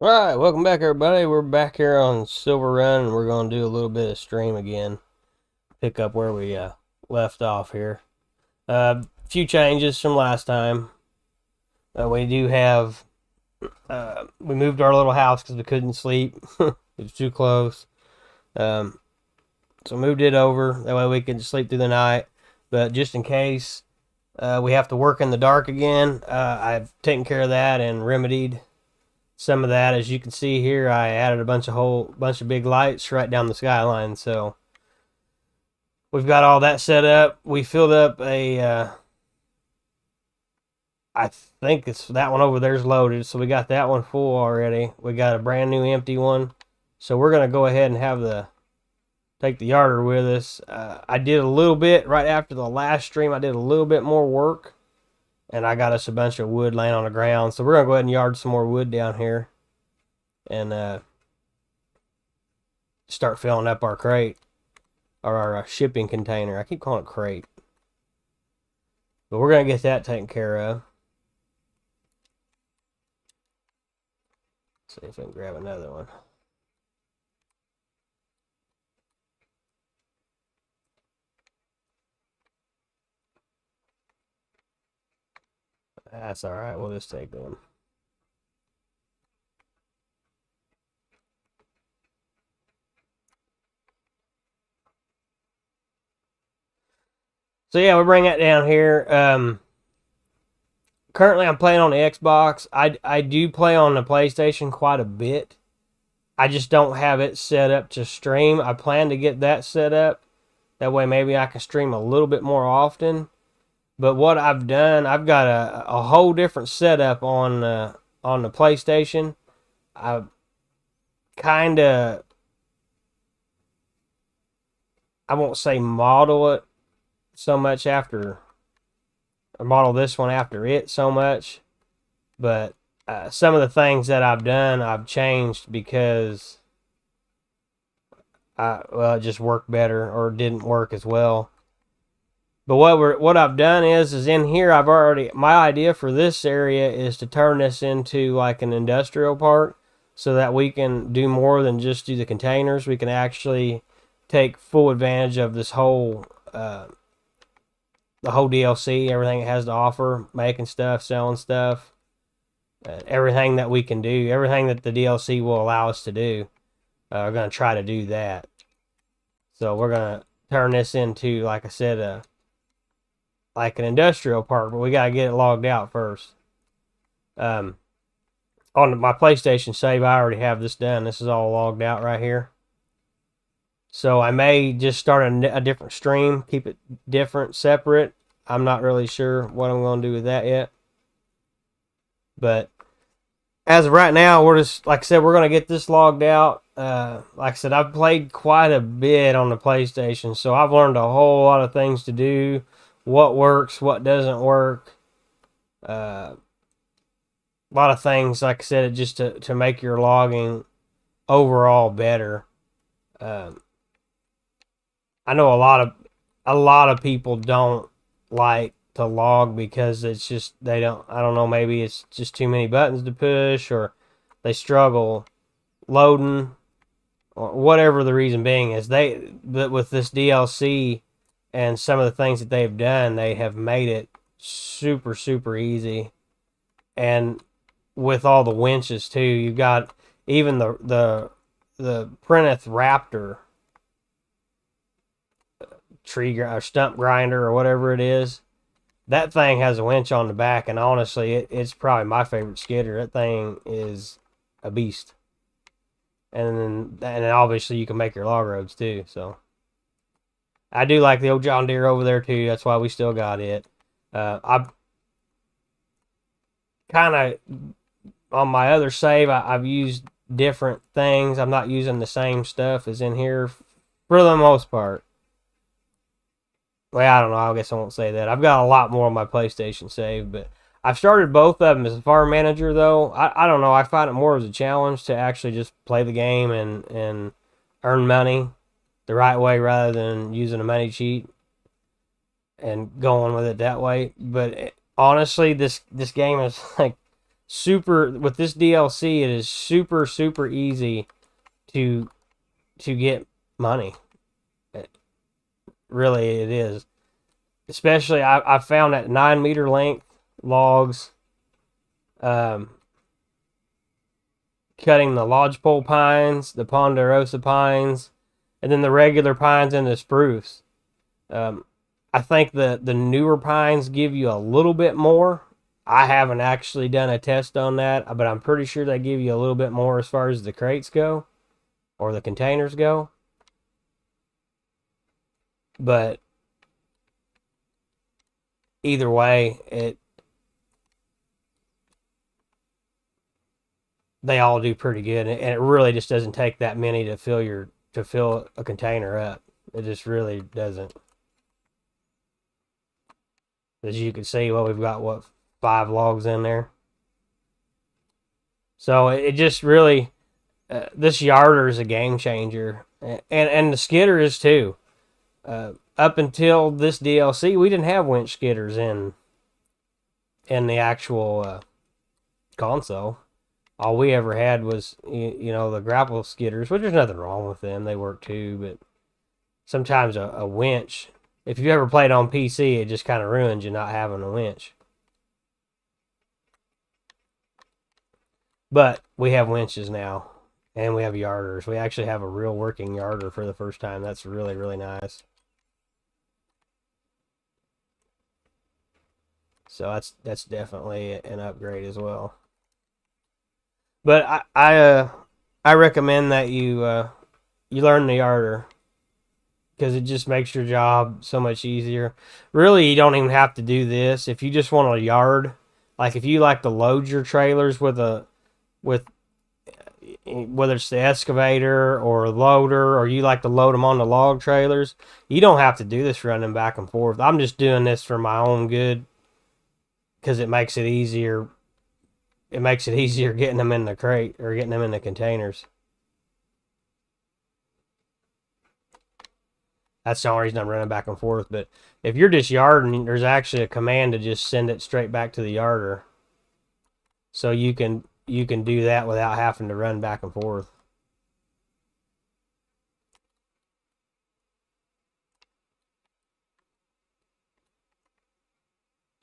Alright, welcome back everybody. We're back here on Silverrun and we're going to do a little bit of stream again. Pick up where we left off here. A few changes from last time. We do have, we moved our little house because we couldn't sleep. It was too close. So moved it over. That way we can sleep through the night. But just in case we have to work in the dark again, I've taken care of that and remedied some of that. As you can see here, I added a bunch of big lights right down the skyline. So we've got all that set up. We filled up I think it's that one over there's loaded, so we got that one full already. We got a brand new empty one, so we're gonna go ahead and take the yarder with us. I did a little bit right after the last stream. I did a little bit more work, and I got us a bunch of wood laying on the ground. So we're gonna go ahead and yard some more wood down here, and start filling up our crate or our shipping container. I keep calling it crate, but we're gonna get that taken care of. See if we can grab another one. That's all right. We'll just take them. So yeah, we bring that down here. Currently, I'm playing on the Xbox. I do play on the PlayStation quite a bit. I just don't have it set up to stream. I plan to get that set up. That way, maybe I can stream a little bit more often. But what I've done, I've got a whole different setup on the PlayStation. I kind of, I won't say model it so much after, or model this one after it so much, but some of the things that I've done, I've changed because it just worked better or didn't work as well. But what I've done is in here my idea for this area is to turn this into like an industrial park, so that we can do more than just do the containers. We can actually take full advantage of this whole the whole DLC, everything it has to offer, making stuff, selling stuff, everything that we can do, everything that the DLC will allow us to do. We're going to try to do that. So we're going to turn this into, like I said, like an industrial park, but we got to get it logged out first. On my PlayStation save, I already have this done. This is all logged out right here. So I may just start a different stream, keep it different, separate. I'm not really sure what I'm going to do with that yet. But as of right now, we're just, like I said, we're going to get this logged out. Like I said, I've played quite a bit on the PlayStation, so I've learned a whole lot of things to do, what works, what doesn't work. A lot of things, like I said, just to make your logging overall better. I know a lot of people don't like to log because it's just I don't know, maybe it's just too many buttons to push, or they struggle loading, or whatever the reason being is. But with this DLC and some of the things that they've done, they have made it super easy. And with all the winches too, you've got even the Prentice Raptor stump grinder or whatever it is. That thing has a winch on the back, and honestly, it's probably my favorite skidder. That thing is a beast. And then obviously you can make your log roads too. So I do like the old John Deere over there too. That's why we still got it. I kind of, on my other save, I've used different things. I'm not using the same stuff as in here for the most part. Well, I don't know. I guess I won't say that. I've got a lot more on my PlayStation save, but I've started both of them as a farm manager, though. I don't know. I find it more as a challenge to actually just play the game and earn money the right way rather than using a money cheat and going with it that way. But honestly, this game is like with this DLC, it is super easy to get money. Really, it is. Especially, I found at 9 meter length logs, cutting the lodgepole pines, the ponderosa pines, and then the regular pines and the spruce. I think the newer pines give you a little bit more. I haven't actually done a test on that, but I'm pretty sure they give you a little bit more as far as the crates go or the containers go. But either way, they all do pretty good, and it really just doesn't take that many to fill a container up. It just really doesn't. As you can see, well, we've got 5 logs in there. So it just really, this yarder is a game changer, and the skidder is too. Up until this DLC, we didn't have winch skidders in the actual console. All we ever had was the grapple skidders, which there's nothing wrong with them. They work too, but sometimes a winch, if you ever played on PC, it just kind of ruins you not having a winch. But we have winches now, and we have yarders. We actually have a real working yarder for the first time. That's really nice. So that's definitely an upgrade as well. But I recommend that you learn the yarder, because it just makes your job so much easier. Really, you don't even have to do this if you just want a yard. Like if you like to load your trailers with whether it's the excavator or loader, or you like to load them on the log trailers, you don't have to do this running back and forth. I'm just doing this for my own good, because it makes it easier. It makes it easier getting them in the crate or getting them in the containers. That's the only reason I'm running back and forth. But if you're just yarding, there's actually a command to just send it straight back to the yarder. So you can do that without having to run back and forth.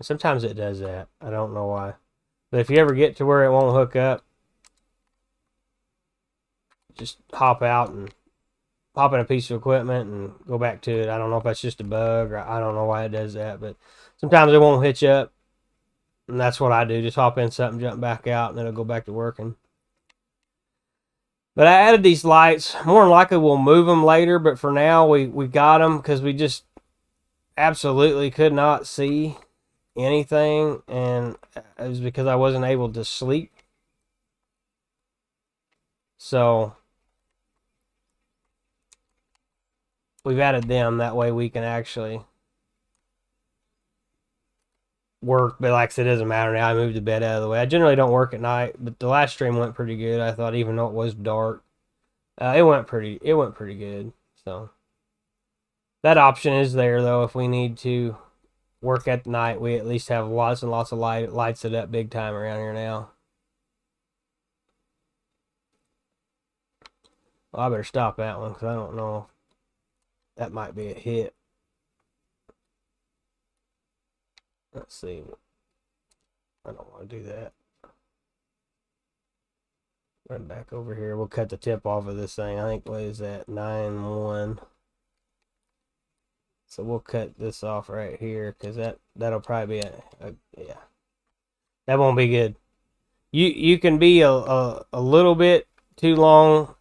Sometimes it does that. I don't know why. But if you ever get to where it won't hook up, just hop out and hop in a piece of equipment and go back to it. I don't know if that's just a bug, or I don't know why it does that, but sometimes it won't hitch up. And that's what I do. Just hop in something, jump back out, and then it'll go back to working. But I added these lights. More than likely we'll move them later, but for now we got them because we just absolutely could not see anything, and it was because I wasn't able to sleep. So we've added them, that way we can actually work. But like I said, it doesn't matter now. I moved the bed out of the way. I generally don't work at night, but the last stream went pretty good. I thought, even though it was dark, it went pretty good. So that option is there, though. If we need to work at night, we at least have lots and lots of lights set up big time around here now. Well, I better stop that one, because I don't know. That might be a hit. Let's see. I don't want to do that. Run back over here. We'll cut the tip off of this thing. I think, what is that? 9-1. So we'll cut this off right here, because that'll probably be yeah. That won't be good. You can be a little bit too long,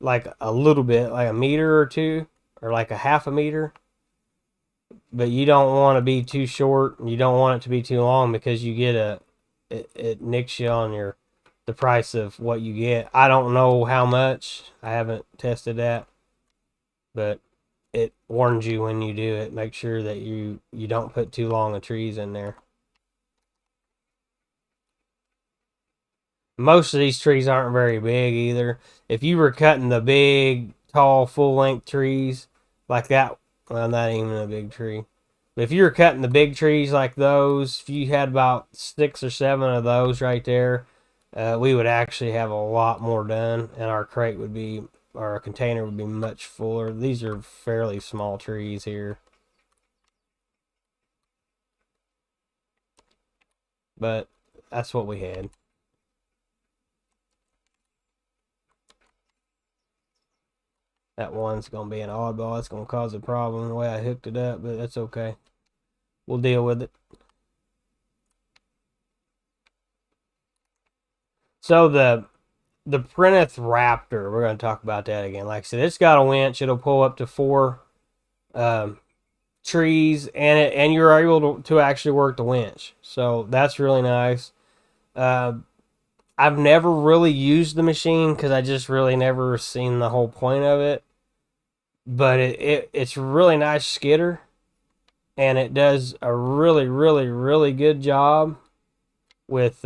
like a little bit, like a meter or two, or like a half a meter. But you don't want to be too short, and you don't want it to be too long, because you get it nicks you on the price of what you get. I don't know how much. I haven't tested that, but it warns you when you do it. Make sure that you don't put too long of trees in there. Most of these trees aren't very big either. If you were cutting the big, tall, full-length trees like that, well, not even a big tree. But if you were cutting the big trees like those, if you had about 6 or 7 of those right there, we would actually have a lot more done, and our crate would be, or our container would be much fuller. These are fairly small trees here. But that's what we had. That one's going to be an oddball. It's going to cause a problem the way I hooked it up, but that's okay. We'll deal with it. So the Prentice Raptor, we're going to talk about that again. Like I said, it's got a winch. It'll pull up to 4 trees, and you're able to actually work the winch. So that's really nice. I've never really used the machine because I just really never seen the whole point of it. But it's a really nice skidder, and it does a really, really, really good job with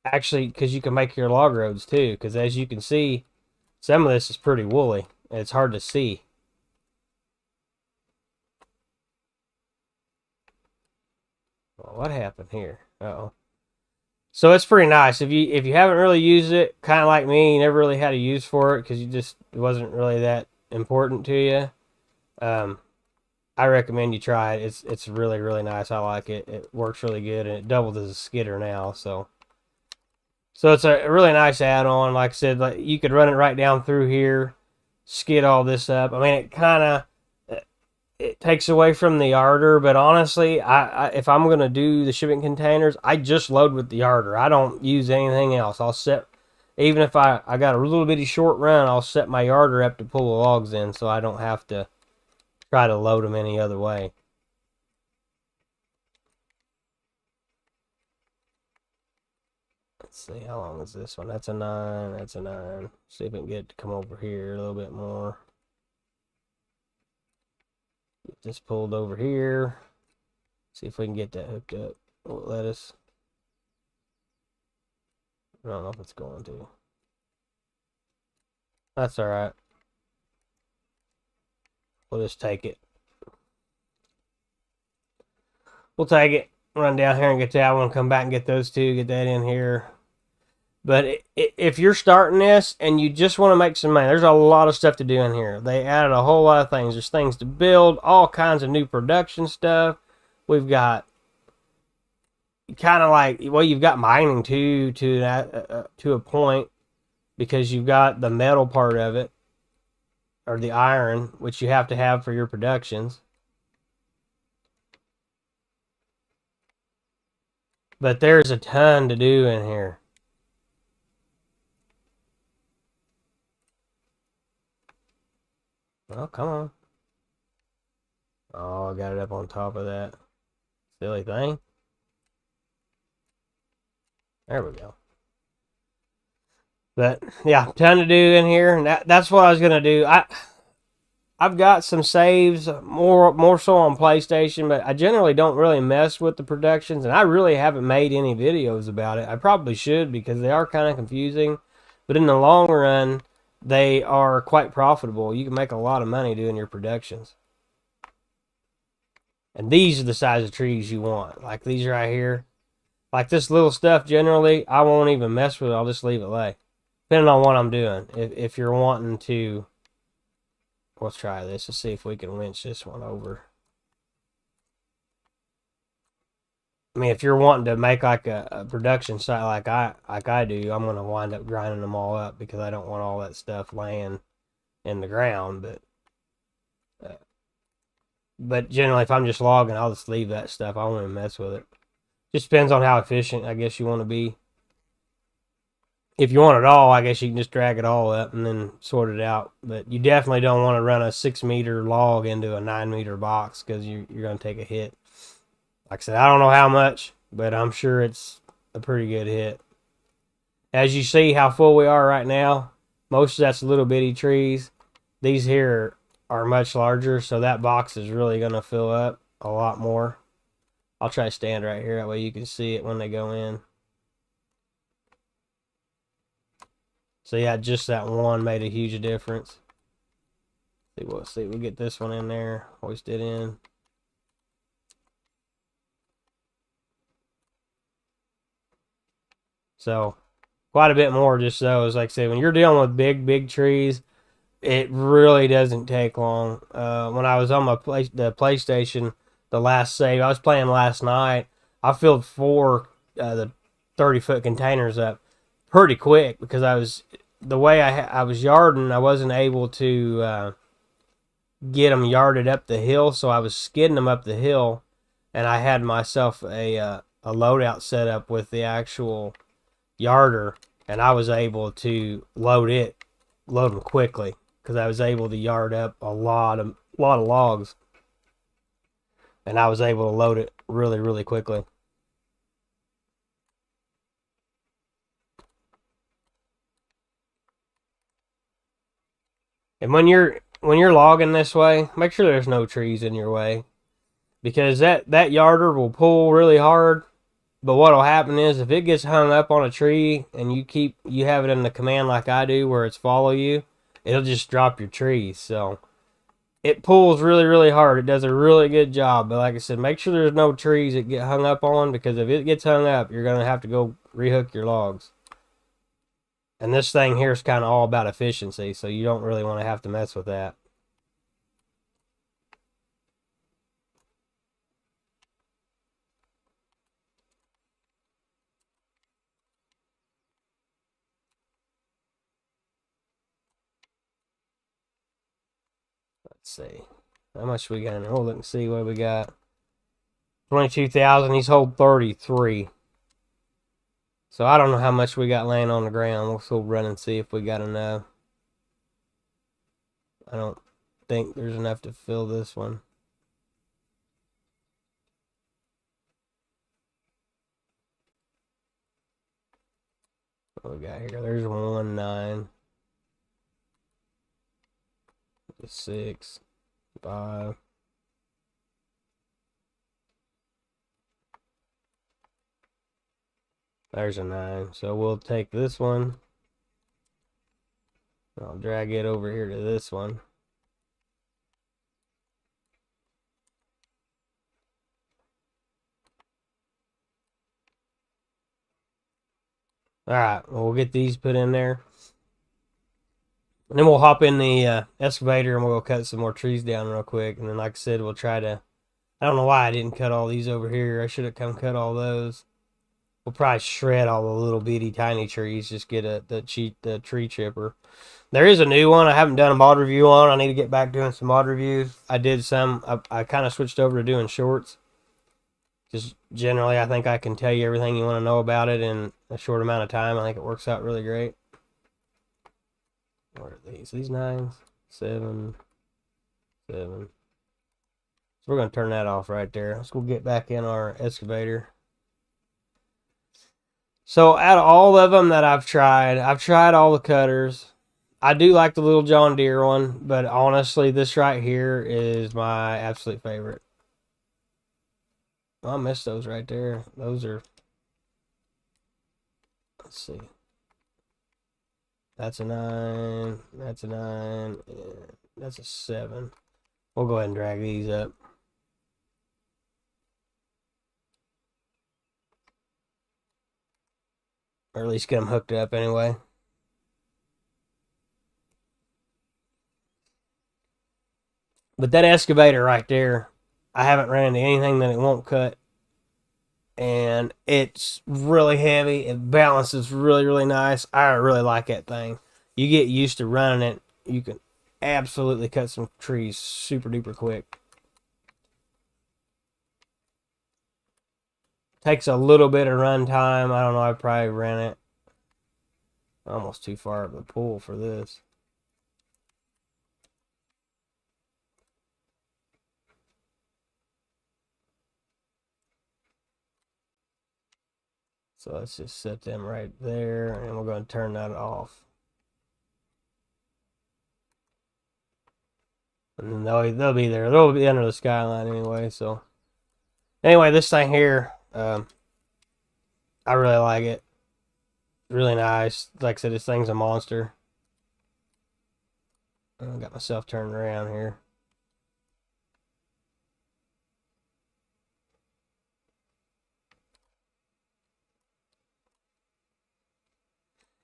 actually, because you can make your log roads too. Because as you can see, some of this is pretty woolly, and it's hard to see. Well, what happened here? Uh-oh. So it's pretty nice. If you haven't really used it, kind of like me, you never really had a use for it because it wasn't really that important to you. I recommend you try it. It's really, really nice. I like it. It works really good, and it doubles as a skidder now. So it's a really nice add-on. Like I said, like you could run it right down through here, skid all this up. I mean, it kind of it takes away from the yarder, but honestly, I if I'm gonna do the shipping containers, I just load with the yarder. I don't use anything else. I'll set, even if I got a little bitty short run, I'll set my yarder up to pull the logs in, so I don't have to try to load them any other way. Let's see, how long is this one? That's a 9. That's a 9. See if we can get it to come over here a little bit more. Get this pulled over here. See if we can get that hooked up. Will it let us? I don't know if it's going to. That's alright. We'll just take it. We'll take it. Run down here and get that one. Come back and get those two. Get that in here. But if you're starting this and you just want to make some money, there's a lot of stuff to do in here. They added a whole lot of things. There's things to build, all kinds of new production stuff. We've got kind of like, well, you've got mining too, to a point, because you've got the metal part of it, or the iron, which you have to have for your productions. But there's a ton to do in here. Oh, come on. Oh, I got it up on top of that silly thing. There we go. But yeah, ton to do in here, and that's what I was gonna do. I've got some saves, more so on PlayStation, but I generally don't really mess with the productions, and I really haven't made any videos about it. I probably should, because they are kind of confusing, but in the long run, they are quite profitable. You can make a lot of money doing your productions. And these are the size of trees you want. Like these right here. Like this little stuff, generally, I won't even mess with it. I'll just leave it lay. Depending on what I'm doing. If you're wanting to... Let's try this. Let's see if we can winch this one over. I mean, if you're wanting to make like a production site like I do, I'm going to wind up grinding them all up, because I don't want all that stuff laying in the ground. But generally, if I'm just logging, I'll just leave that stuff. I won't even mess with it. Just depends on how efficient, I guess, you want to be. If you want it all, I guess you can just drag it all up and then sort it out. But you definitely don't want to run a 6-meter log into a 9-meter box, because you're going to take a hit. Like I said, I don't know how much, but I'm sure it's a pretty good hit. As you see how full we are right now, most of that's little bitty trees. These here are much larger, so that box is really going to fill up a lot more. I'll try to stand right here, that way you can see it when they go in. So yeah, just that one made a huge difference. See, we'll get this one in there, hoist it in. So, quite a bit more just those. Like I said, when you're dealing with big trees, it really doesn't take long. When I was on the PlayStation, the last save, I was playing last night, I filled 4 the 30-foot containers up pretty quick because the way I was yarding, I wasn't able to get them yarded up the hill, so I was skidding them up the hill, and I had myself a loadout set up with the actual yarder, and I was able to load them quickly because I was able to yard up a lot of logs, and I was able to load it really quickly. And when you're logging this way, make sure there's no trees in your way, because that yarder will pull really hard. But what'll happen is if it gets hung up on a tree and you have it in the command like I do where it's follow you, it'll just drop your trees. So it pulls really hard. It does a really good job. But like I said, make sure there's no trees that get hung up on, because if it gets hung up, you're gonna have to go rehook your logs. And this thing here is kind of all about efficiency, so you don't really want to have to mess with that. Let's see. How much we got in there? Oh, look and see what we got. 22,000. He's hold 33. So I don't know how much we got laying on the ground. We'll still run and see if we got enough. I don't think there's enough to fill this one. What we got here? There's 1, 9, 6, 5. There's a 9. So we'll take this one. I'll drag it over here to this one. Alright, well, we'll get these put in there. And then we'll hop in the excavator and we'll go cut some more trees down real quick. And then, like I said, we'll try to... I don't know why I didn't cut all these over here. I should have come cut all those. We'll probably shred all the little bitty tiny trees. Just get the tree chipper. There is a new one I haven't done a mod review on. I need to get back doing some mod reviews. I did some. I kind of switched over to doing shorts. Just generally, I think I can tell you everything you want to know about it in a short amount of time. I think it works out really great. What are these? These 9s? 7. 7. So we're going to turn that off right there. Let's go get back in our excavator. So out of all of them that I've tried all the cutters. I do like the little John Deere one, but honestly, this right here is my absolute favorite. I missed those right there. Those are... Let's see. That's a 9. That's a 9. And that's a 7. We'll go ahead and drag these up. Or at least get them hooked up anyway. But that excavator right there, I haven't ran into anything that it won't cut. And it's really heavy. It balances really nice. I really like that thing. You get used to running it, you can absolutely cut some trees super duper quick. Takes a little bit of run time. I don't know, I probably ran it almost too far up the pool for this. So let's just set them right there, and we're going to turn that off. And then they'll be there. They'll be under the skyline anyway. So anyway, this thing here, I really like it. Really nice. Like I said, this thing's a monster. I got myself turned around here.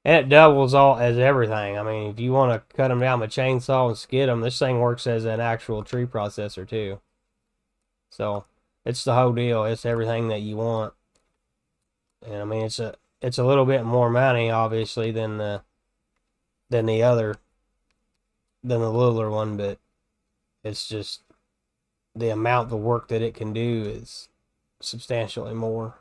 And it doubles all as everything. I mean, if you want to cut them down with chainsaw and skid them, this thing works as an actual tree processor too. So it's the whole deal. It's everything that you want. And I mean, it's a little bit more money, obviously, than the other than the littler one, but it's just the amount of work that it can do is substantially more.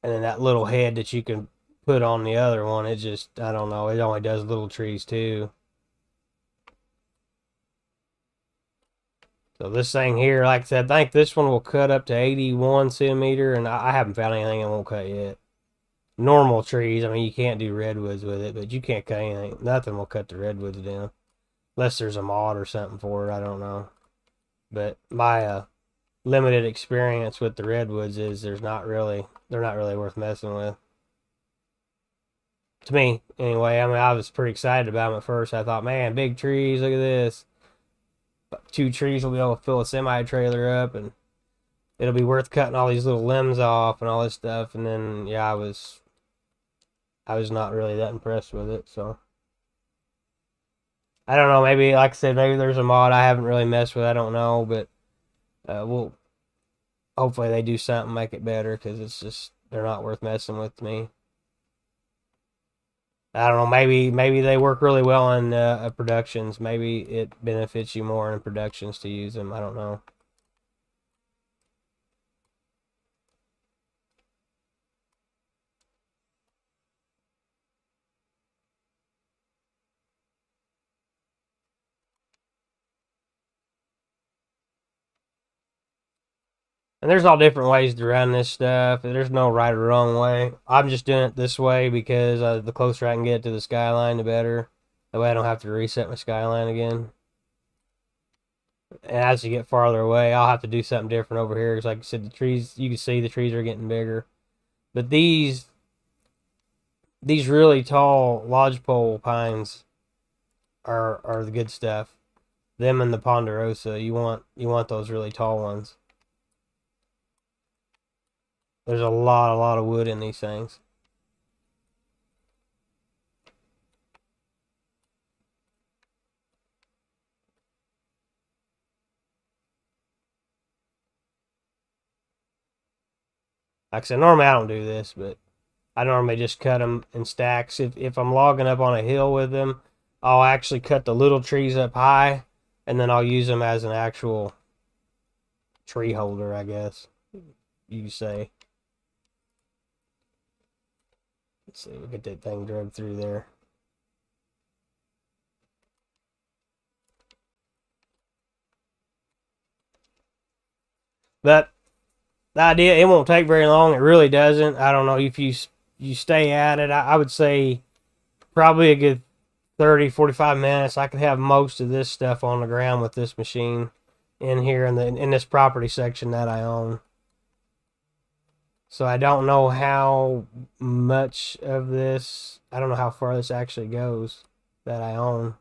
And then that little head that you can put on the other one, it just, I don't know, it only does little trees too. So this thing here, like I said, I think this one will cut up to 81 centimeter, and I haven't found anything that won't cut yet. Normal trees, I mean, you can't do redwoods with it, but you can't cut anything. Nothing will cut the redwoods down. Unless there's a mod or something for it, I don't know. But my limited experience with the redwoods is they're not really worth messing with. To me, anyway. I mean, I was pretty excited about them at first. I thought, man, big trees, look at this. 2 trees will be able to fill a semi-trailer up, and it'll be worth cutting all these little limbs off and all this stuff. And then, yeah, I was not really that impressed with it, so. I don't know, maybe, like I said, maybe there's a mod I haven't really messed with, I don't know, but we'll, hopefully they do something, make it better, because it's just, they're not worth messing with to me. I don't know, maybe they work really well in productions, maybe it benefits you more in productions to use them, I don't know. And there's all different ways to run this stuff. There's no right or wrong way. I'm just doing it this way because the closer I can get to the skyline, the better. That way I don't have to reset my skyline again. And as you get farther away, I'll have to do something different over here. Because like I said, the trees, you can see the trees are getting bigger. But these really tall lodgepole pines are the good stuff. Them and the ponderosa, you want those really tall ones. There's a lot of wood in these things. Like I said, normally I don't do this, but I normally just cut them in stacks. If I'm logging up on a hill with them, I'll actually cut the little trees up high, and then I'll use them as an actual tree holder, I guess you say. Let's see, we'll get that thing dragged through there. But the idea, it won't take very long. It really doesn't. I don't know if you stay at it. I would say probably a good 30-45 minutes. I could have most of this stuff on the ground with this machine in here in this property section that I own. So I don't know how much of this, I don't know how far this actually goes that I own.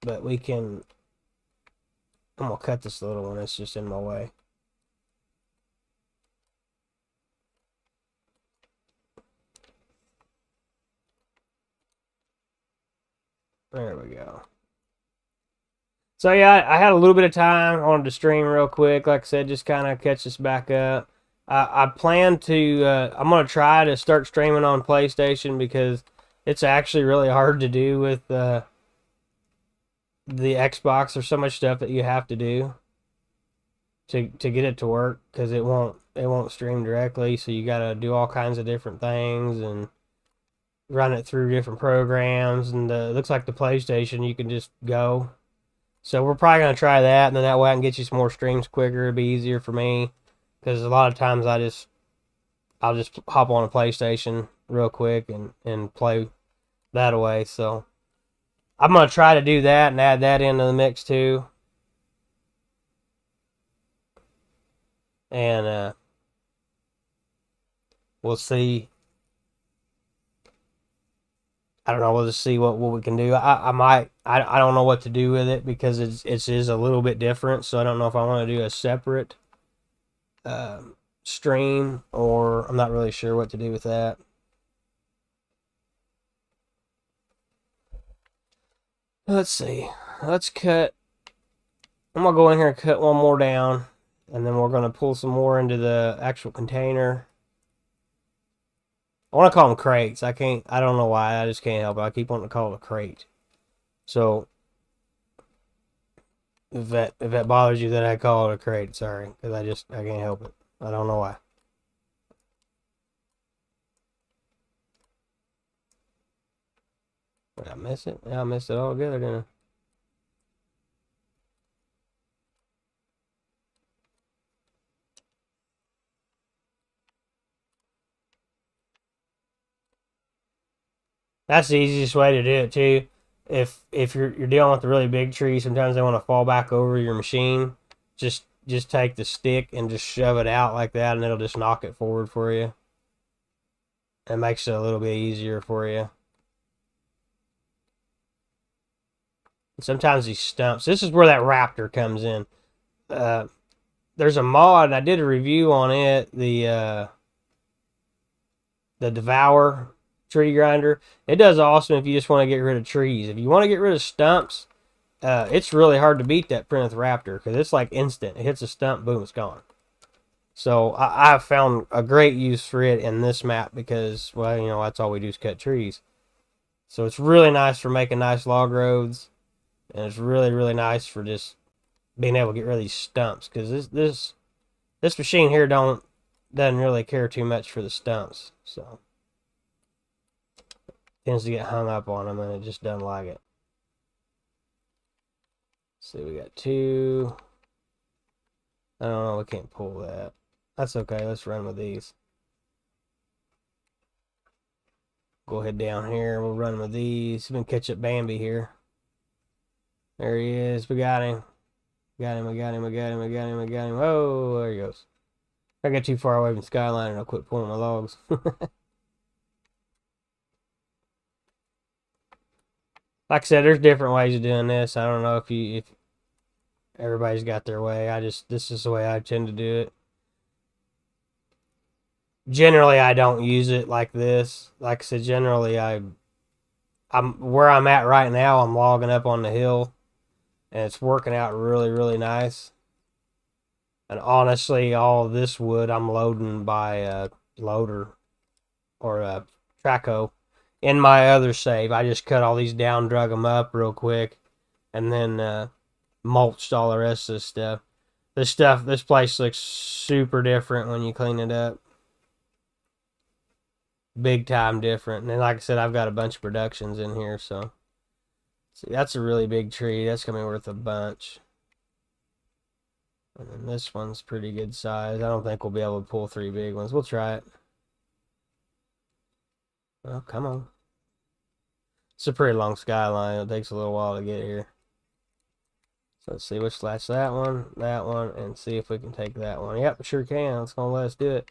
But we can, I'm going to cut this little one. It's just in my way. There we go. So yeah, I had a little bit of time. I wanted to stream real quick. Like I said, just kind of catch this back up. I plan to, I'm going to try to start streaming on PlayStation because it's actually really hard to do with the Xbox. There's so much stuff that you have to do to get it to work because it won't stream directly. So you got to do all kinds of different things and run it through different programs. And it looks like the PlayStation, you can just go. So we're probably going to try that, and then that way I can get you some more streams quicker. It'll be easier for me, because a lot of times I'll just hop on a PlayStation real quick and play that way. So I'm going to try to do that and add that into the mix too. And we'll see I don't know. We'll just see what we can do. I don't know what to do with it because it is a little bit different. So I don't know if I want to do a separate stream, or I'm not really sure what to do with that. Let's see. Let's cut. I'm going to go in here and cut one more down, and then we're going to pull some more into the actual container. I want to call them crates. I don't know why. I just can't help it. I keep wanting to call it a crate. So, if that bothers you that I call it a crate, sorry. Because I can't help it. I don't know why. Did I miss it? Yeah, I missed it all together, didn't I? That's the easiest way to do it too. If you're dealing with a really big tree, sometimes they want to fall back over your machine. Just take the stick and just shove it out like that, and it'll just knock it forward for you. It makes it a little bit easier for you. Sometimes these stumps. This is where that raptor comes in. There's a mod. I did a review on it. The Devour tree grinder. It does awesome if you just want to get rid of trees. If you want to get rid of stumps, it's really hard to beat that Plymouth Raptor because it's like instant. It hits a stump, boom, it's gone. So I've found a great use for it in this map because, well, you know, that's all we do is cut trees. So it's really nice for making nice log roads, and it's really, really nice for just being able to get rid of these stumps because this machine here doesn't really care too much for the stumps. So tends to get hung up on them, and it just doesn't like it. See, we got two. I don't know, we can't pull that. That's okay, let's run with these. Go ahead down here, we'll run with these. We're gonna catch up Bambi here. There he is, we got him. Got him. Oh, there he goes. If I get too far away from the skyline, and I'll quit pulling my logs. Like I said, there's different ways of doing this. I don't know if everybody's got their way. This is the way I tend to do it. Generally, I don't use it like this. Like I said, generally, I'm where I'm at right now. I'm logging up on the hill, and it's working out really, really nice. And honestly, all of this wood I'm loading by a loader or a traco. In my other save, I just cut all these down, drug them up real quick, and then mulched all the rest of this stuff. This place looks super different when you clean it up. Big time different. And then, like I said, I've got a bunch of productions in here, so. See, that's a really big tree. That's going to be worth a bunch. And then this one's pretty good size. I don't think we'll be able to pull 3 big ones. We'll try it. Well, come on. It's a pretty long skyline. It takes a little while to get here. So let's see which latch that one, and see if we can take that one. Yep, sure can. It's going to let us do it.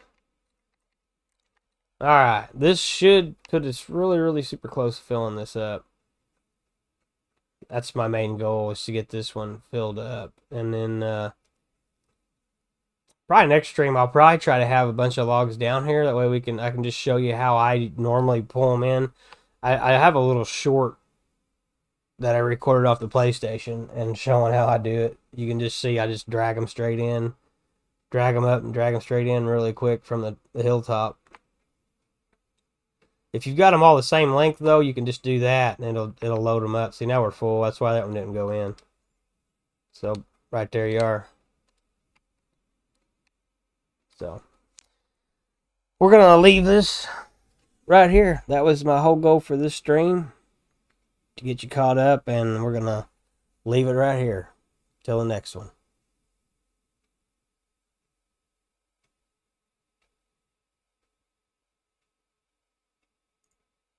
Alright, this should put us really, really super close to filling this up. That's my main goal, is to get this one filled up. And then, probably next stream, I'll probably try to have a bunch of logs down here. That way I can just show you how I normally pull them in. I have a little short that I recorded off the PlayStation and showing how I do it. You can just see I just drag them straight in. Drag them up and drag them straight in really quick from the hilltop. If you've got them all the same length, though, you can just do that, and it'll load them up. See, now we're full. That's why that one didn't go in. So, right there you are. So, we're going to leave this right here. That was my whole goal for this stream, to get you caught up, and we're going to leave it right here till the next one.